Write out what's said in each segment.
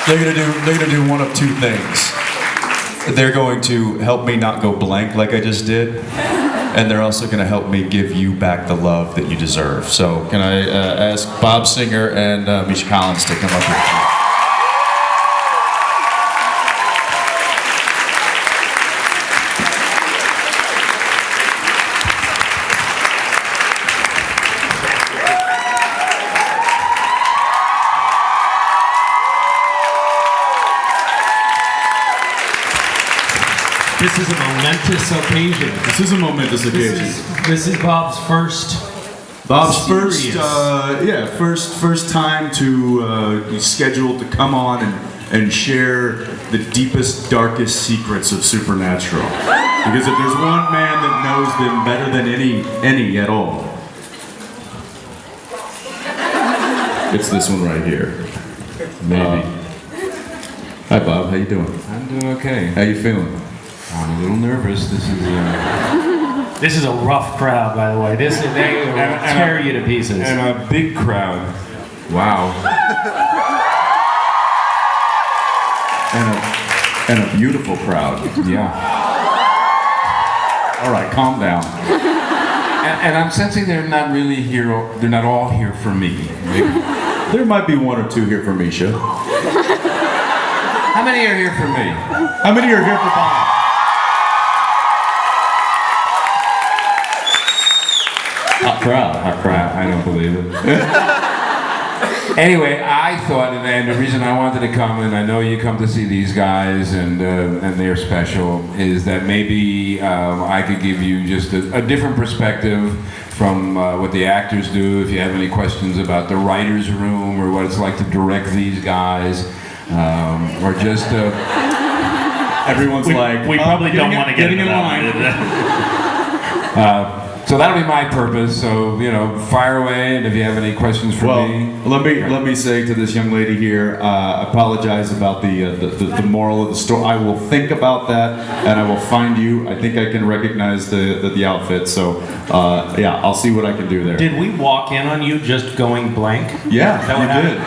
They're gonna do one of two things. They're going to help me not go blank like I just did, and they're also going to help me give you back the love that you deserve. So can I ask Bob Singer and Misha Collins to come up here? This is a momentous occasion. This is a momentous occasion. This is Bob's first. First time to be scheduled to come on and share the deepest, darkest secrets of Supernatural. Because if there's one man that knows them better than any at all, it's this one right here. Maybe. Hi Bob, how you doing? I'm doing okay. How you feeling? I'm a little nervous. This is a rough crowd, by the way. They will tear you to pieces. And a big crowd. Wow. And a beautiful crowd. Yeah. All right, calm down. And I'm sensing they're not really here. They're not all here for me. There might be one or two here for Misha. How many are here for me? How many are here for Bob? Hot crowd. I don't believe it. Anyway, I thought, and the reason I wanted to come, and I know you come to see these guys, and they're special, is that maybe I could give you just a different perspective from what the actors do. If you have any questions about the writer's room or what it's like to direct these guys, or just everyone's like, we probably don't want to get into that. So that'll be my purpose. So fire away, and if you have any questions for me. Let me say to this young lady here, apologize about the moral of the story. I will think about that, and I will find you. I think I can recognize the outfit. So yeah, I'll see what I can do there. Did we walk in on you just going blank? Yeah, you did.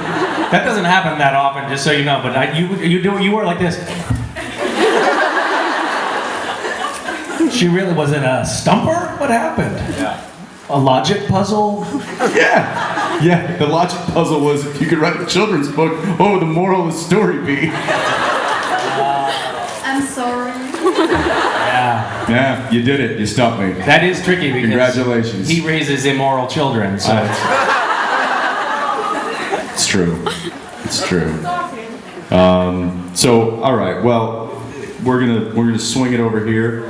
That doesn't happen that often, just so you know. But you were like this. She really was it a stumper? What happened? Yeah. A logic puzzle? Yeah. The logic puzzle was if you could write a children's book, what would the moral of the story be? I'm sorry. Yeah, you did it. You stopped me. That is tricky because congratulations. He raises immoral children, so it's true. It's true. So all right. Well, we're gonna swing it over here.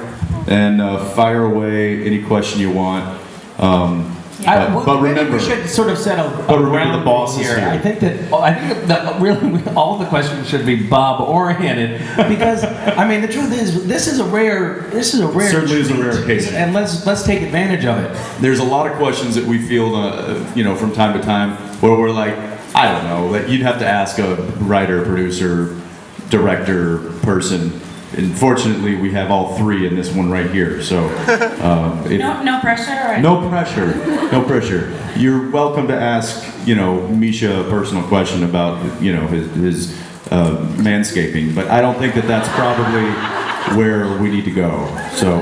And fire away any question you want. But remember, we should sort of set a remember the boss is here. I think that really all the questions should be Bob oriented because I mean the truth is this is a rare certainly is a rare case, and let's take advantage of it. There's a lot of questions that we field from time to time where we're like, I don't know, that you'd have to ask a writer, producer, director, person. And fortunately, we have all three in this one right here. So, no pressure. Or no pressure. No pressure. You're welcome to ask, Misha a personal question about, his manscaping. But I don't think that that's probably where we need to go. So.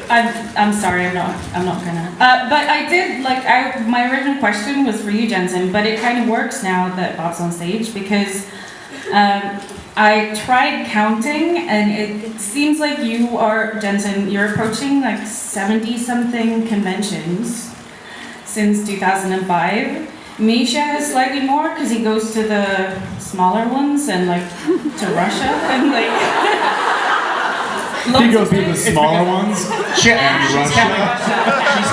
I'm sorry. I'm not gonna. But I did my original question was for you, Jensen. But it kind of works now that Bob's on stage because. I tried counting, and it seems like you are, Jensen, you're approaching like 70-something conventions since 2005. Misha has slightly more because he goes to the smaller ones and to Russia and He goes to the smaller ones? She's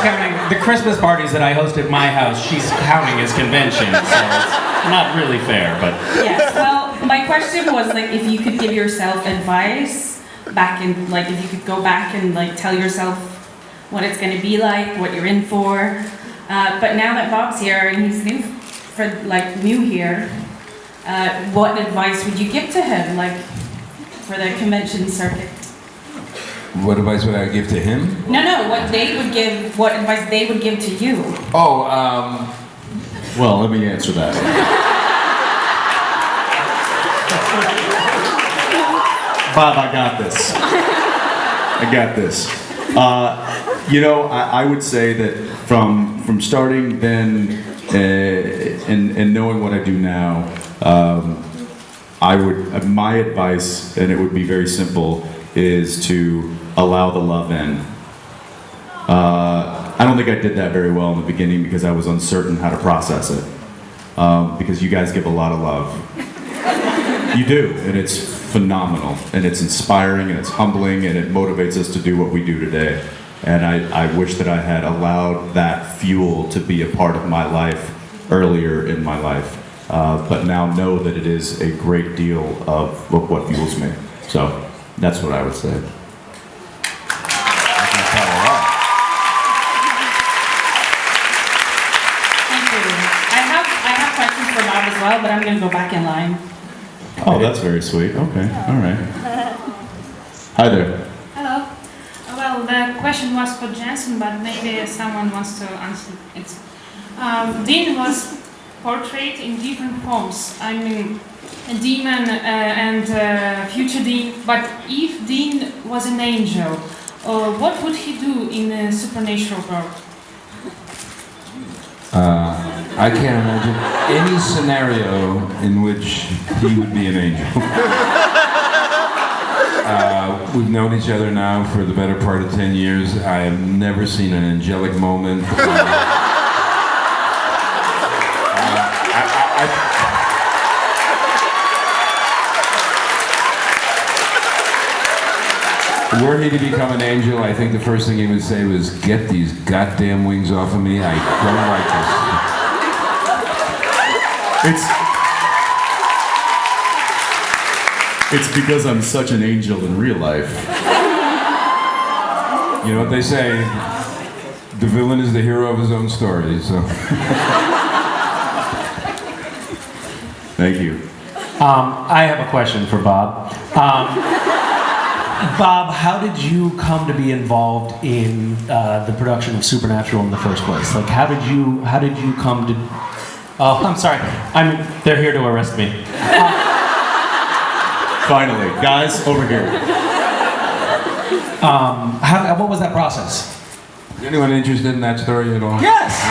counting the Christmas parties that I host at my house, she's counting as conventions, so it's not really fair, but... Yes, well, my question was if you could give yourself advice back in, if you could go back and tell yourself what it's going to be like, what you're in for. But now that Bob's here and he's new here, what advice would you give to him, for the convention circuit? What advice would I give to him? No, what advice they would give to you. Well, let me answer that. Bob, I got this. I got this. I would say that from starting then and knowing what I do now, my advice, and it would be very simple, is to allow the love in. I don't think I did that very well in the beginning because I was uncertain how to process it. Because you guys give a lot of love. You do, and it's phenomenal, and it's inspiring, and it's humbling, and it motivates us to do what we do today. And I wish that I had allowed that fuel to be a part of my life earlier in my life. But now know that it is a great deal of what fuels me. So that's what I would say. Thank you. I have questions for Bob as well, but I'm going to go back in line. Oh, that's very sweet. Okay, all right. Hi there. Hello. Well, the question was for Jensen, but maybe someone wants to answer it. Dean was portrayed in different forms. I mean, a demon and future Dean. But if Dean was an angel, what would he do in a supernatural world? I can't imagine any scenario in which he would be an angel. We've known each other now for the better part of 10 years. I have never seen an angelic moment. Were he to become an angel, I think the first thing he would say was, "Get these goddamn wings off of me, I don't like this." It's because I'm such an angel in real life. You know what they say, the villain is the hero of his own story, so. Thank you. I have a question for Bob. Bob, how did you come to be involved in the production of Supernatural in the first place? Like, how did you come to? Oh, I'm sorry. They're here to arrest me. Finally, guys, over here. What was that process? Is anyone interested in that story at all? Yes.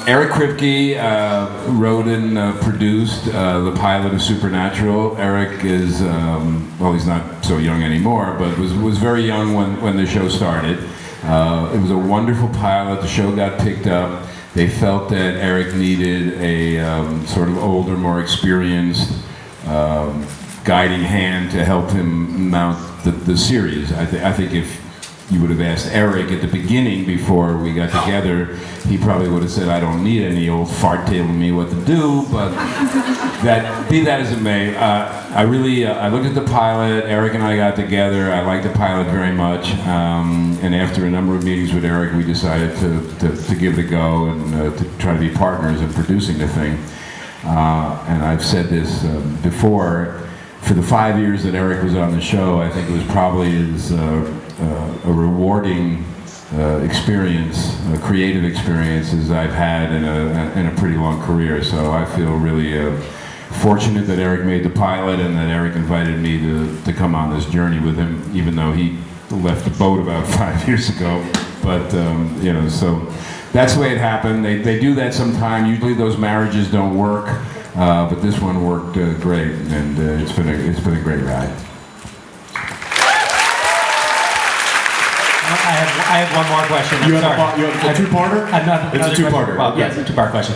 Eric Kripke wrote and produced the pilot of Supernatural. Eric is, well, he's not so young anymore, but was very young when the show started. It was a wonderful pilot. The show got picked up. They felt that Eric needed a sort of older, more experienced guiding hand to help him mount the series. I think if you would have asked Eric at the beginning before we got together, he probably would have said, "I don't need any old fart telling me what to do," but be that as it may, I looked at the pilot, Eric and I got together, I liked the pilot very much, and after a number of meetings with Eric, we decided to give it a go and to try to be partners in producing the thing. And I've said this before, for the 5 years that Eric was on the show, I think it was probably a rewarding experience, a creative experience as I've had in a pretty long career. So I feel really fortunate that Eric made the pilot and that Eric invited me to come on this journey with him, even though he left the boat about 5 years ago. But so that's the way it happened. They do that sometime. Usually those marriages don't work, but this one worked great, and it's been a great ride. I have one more question. You have a two-parter? It's a two-parter. Well, yes, a two-part question.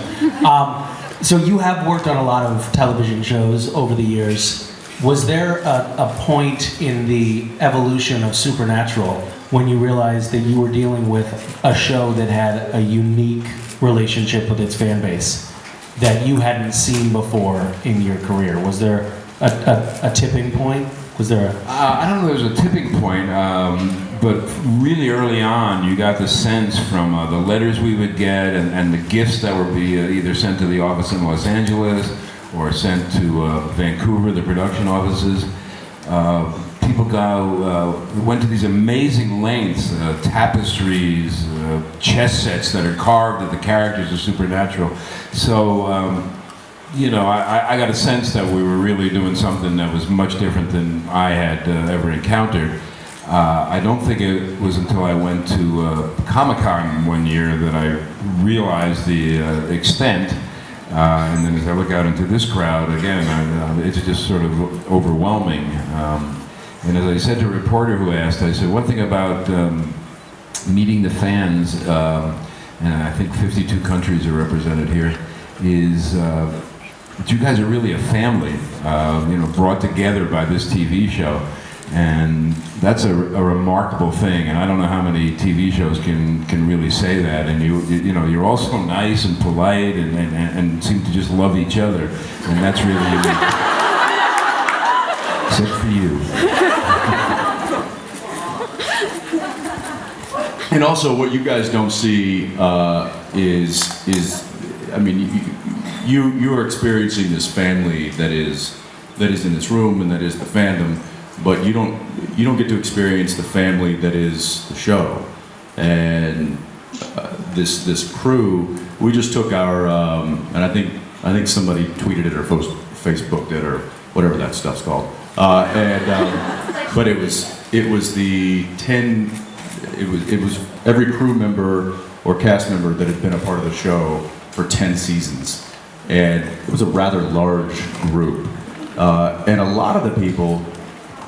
So you have worked on a lot of television shows over the years. Was there a point in the evolution of Supernatural when you realized that you were dealing with a show that had a unique relationship with its fan base that you hadn't seen before in your career? Was there a tipping point? Was there I don't know if there was a tipping point, but really early on, you got the sense from the letters we would get and the gifts that would be either sent to the office in Los Angeles or sent to Vancouver, the production offices. People went to these amazing lengths, tapestries, chess sets that are carved of the characters of Supernatural. So you know, I got a sense that we were really doing something that was much different than I had ever encountered. I don't think it was until I went to Comic-Con one year that I realized the extent. And then as I look out into this crowd, again, it's just sort of overwhelming. And as I said to a reporter who asked, I said, one thing about meeting the fans, and I think 52 countries are represented here, is that you guys are really a family, you know, brought together by this TV show. And that's a remarkable thing, and I don't know how many TV shows can really say that. And you know, you're all so nice and polite and seem to just love each other, and that's really unique. Except for you. And also, what you guys don't see is, I mean, you are experiencing this family that is in this room and that is the fandom. But you don't get to experience the family that is the show, and this crew. We just took our and I think somebody tweeted it or Facebooked it or whatever that stuff's called. But it was the 10. It was every crew member or cast member that had been a part of the show for 10 seasons, and it was a rather large group, and a lot of the people.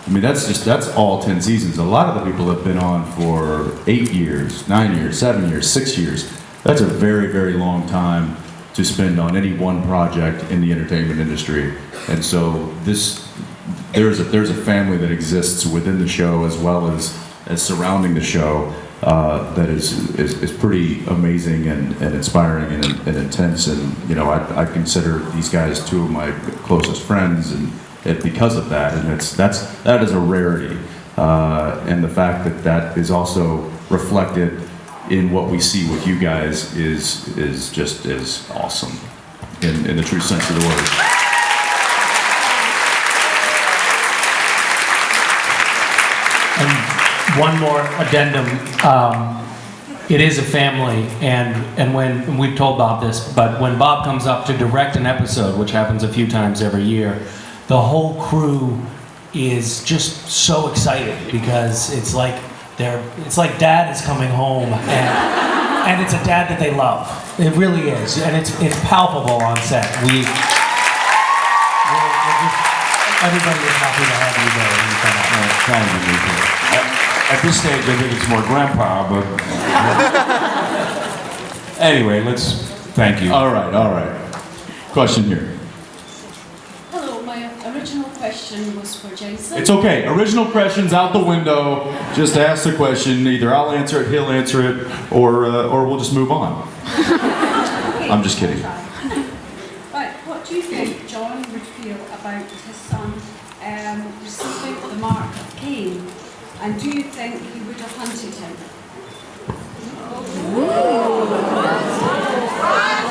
I mean, that's all 10 seasons. A lot of the people have been on for 8 years, 9 years, 7 years, 6 years. That's a very, very long time to spend on any one project in the entertainment industry. And so there's a family that exists within the show as well as surrounding the show that is pretty amazing and inspiring and intense. And you know, I consider these guys two of my closest friends, and because of that, and that is a rarity, and the fact that is also reflected in what we see with you guys is just as awesome in the true sense of the word. And one more addendum. It is a family, and when we've told Bob this, but when Bob comes up to direct an episode, which happens a few times every year, the whole crew is just so excited because it's like dad is coming home, and it's a dad that they love. It really is, and it's palpable on set. We're just, everybody is happy to have you there when you come out. Thank you. At this stage, I think it's more grandpa, but anyway, thank you. All right. Question here. Original question was for Jensen. It's okay. Original questions out the window. Just ask the question. Either I'll answer it, he'll answer it, or we'll just move on. I'm just kidding. Right. What do you think John would feel about his son receiving the mark of Cain? And do you think he would have hunted him?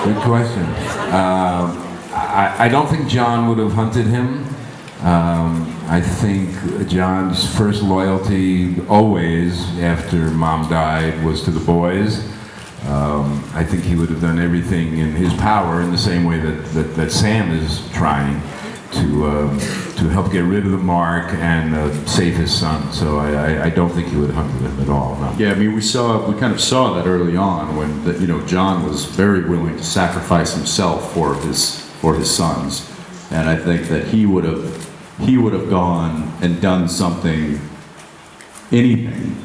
Good question. I don't think John would have hunted him. I think John's first loyalty always after Mom died was to the boys. I think he would have done everything in his power in the same way that Sam is trying to help get rid of the mark and save his son. So I don't think he would have hunted him at all. No. Yeah, I mean, we kind of saw that early on when John was very willing to sacrifice himself for his sons, and I think that he would have gone and done anything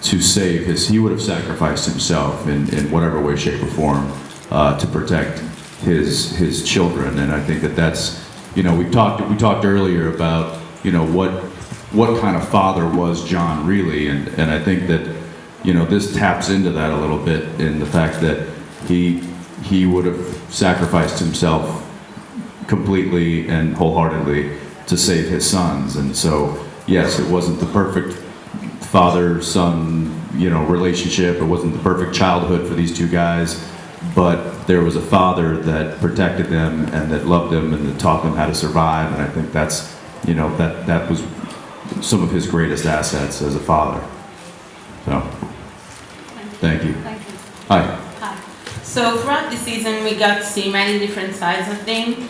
to save he would have sacrificed himself in whatever way, shape, or form to protect his children. And I think that's, we talked earlier about, what kind of father was John really, and I think that, this taps into that a little bit in the fact that he would have sacrificed himself completely and wholeheartedly to save his sons. And so, yes, it wasn't the perfect father-son, relationship. It wasn't the perfect childhood for these two guys, but there was a father that protected them and that loved them and that taught them how to survive. And I think that's, that was some of his greatest assets as a father. So, thank you. Thank you. Hi. Hi. So throughout the season, we got to see many different sides of Dean.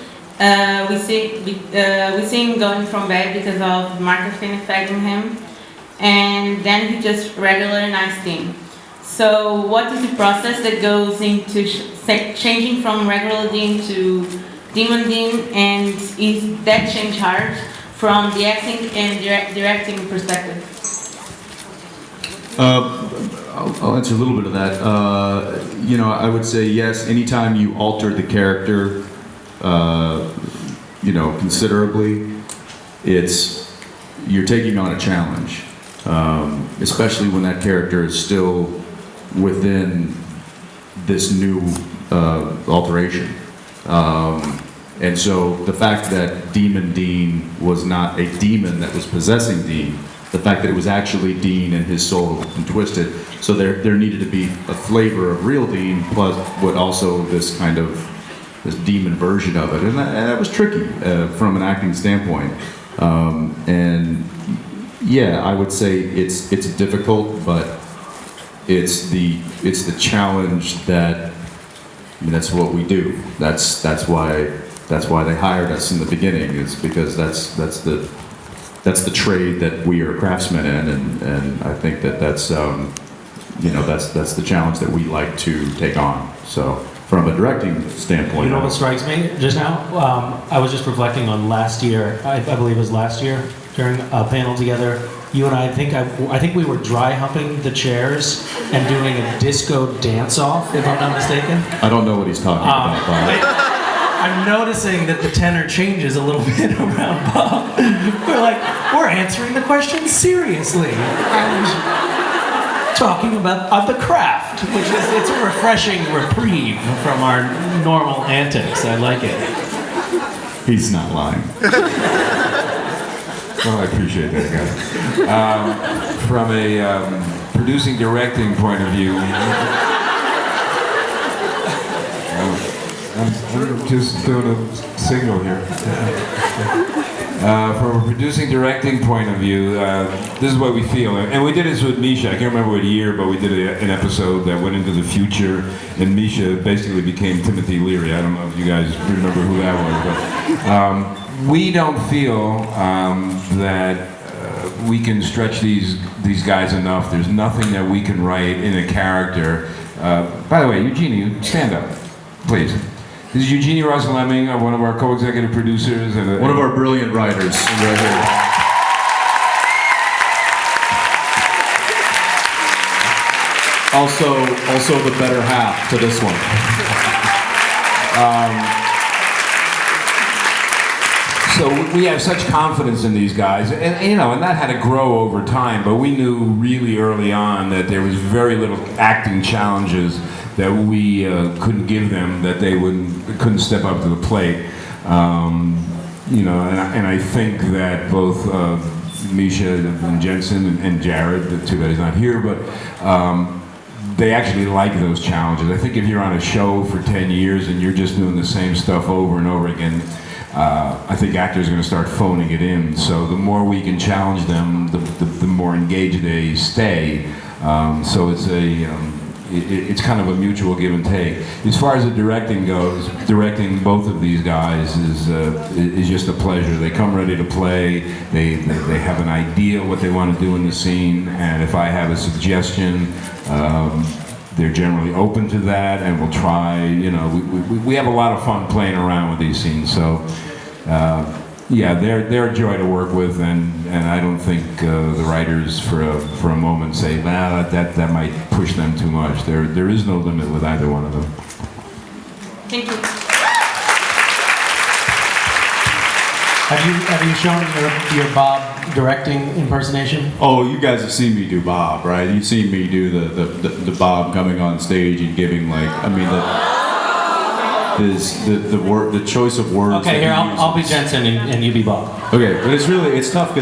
We see him going from bad because of marketing affecting him, and then he just regular nice Dean. So what is the process that goes into changing from regular Dean to Demon Dean, and is that change hard from the acting and directing perspective? I'll answer a little bit of that. You know, I would say yes. Anytime you alter the character, you know, considerably, you're taking on a challenge, especially when that character is still within this new alteration. And so the fact that Demon Dean was not a demon that was possessing Dean, the fact that it was actually Dean and his soul had been twisted, so there needed to be a flavor of real Dean plus what also this kind of this demon version of it, and that was tricky from an acting standpoint. And yeah, I would say it's difficult, but it's the challenge that, I mean, that's what we do. That's why they hired us in the beginning, is because that's the trade that we are craftsmen in, and I think that's you know, that's the challenge that we like to take on. So from a directing standpoint, You know what strikes me just now? I was just reflecting on last year. I believe it was last year during a panel together. You and I think we were dry humping the chairs and doing a disco dance-off, if I'm not mistaken. I don't know what he's talking about, Bob. I'm noticing that the tenor changes a little bit around Bob. We're answering the question seriously. And talking about the craft, which it's a refreshing reprieve from our normal antics. I like it. He's not lying. Well, I appreciate that, guys. From a producing, directing point of view, I'm just doing a signal here. From a producing, directing point of view, this is what we feel. And we did this with Misha. I can't remember what year, but we did an episode that went into the future, and Misha basically became Timothy Leary. I don't know if you guys remember who that was, but we don't feel that we can stretch these guys enough. There's nothing that we can write in a character. By the way, Eugenie, stand up, please. This is Eugenie Ross-Lemming, one of our co-executive producers. And one of our brilliant writers right here. Also the better half to this one. So we have such confidence in these guys, and you know, and that had to grow over time. But we knew really early on that there was very little acting challenges that we couldn't give them, that they couldn't step up to the plate. You know, and I think that both Misha and Jensen and Jared, too bad he's not here, but they actually like those challenges. I think if you're on a show for 10 years and you're just doing the same stuff over and over again, I think actors are going to start phoning it in. So the more we can challenge them, the more engaged they stay. So it's kind of a mutual give and take. As far as the directing goes, directing both of these guys is just a pleasure. They come ready to play. They have an idea what they want to do in the scene, and if I have a suggestion, they're generally open to that, and we'll try. You know, we have a lot of fun playing around with these scenes. So. Yeah, they're a joy to work with, and I don't think the writers for a moment say, nah, that might push them too much. There is no limit with either one of them. Thank you. Have you shown your Bob directing impersonation? Oh, you guys have seen me do Bob, right? You've seen me do the Bob coming on stage and giving, like, I mean, the choice of words. Okay, here I'll be Jensen and you be Bob. Okay, but it's tough because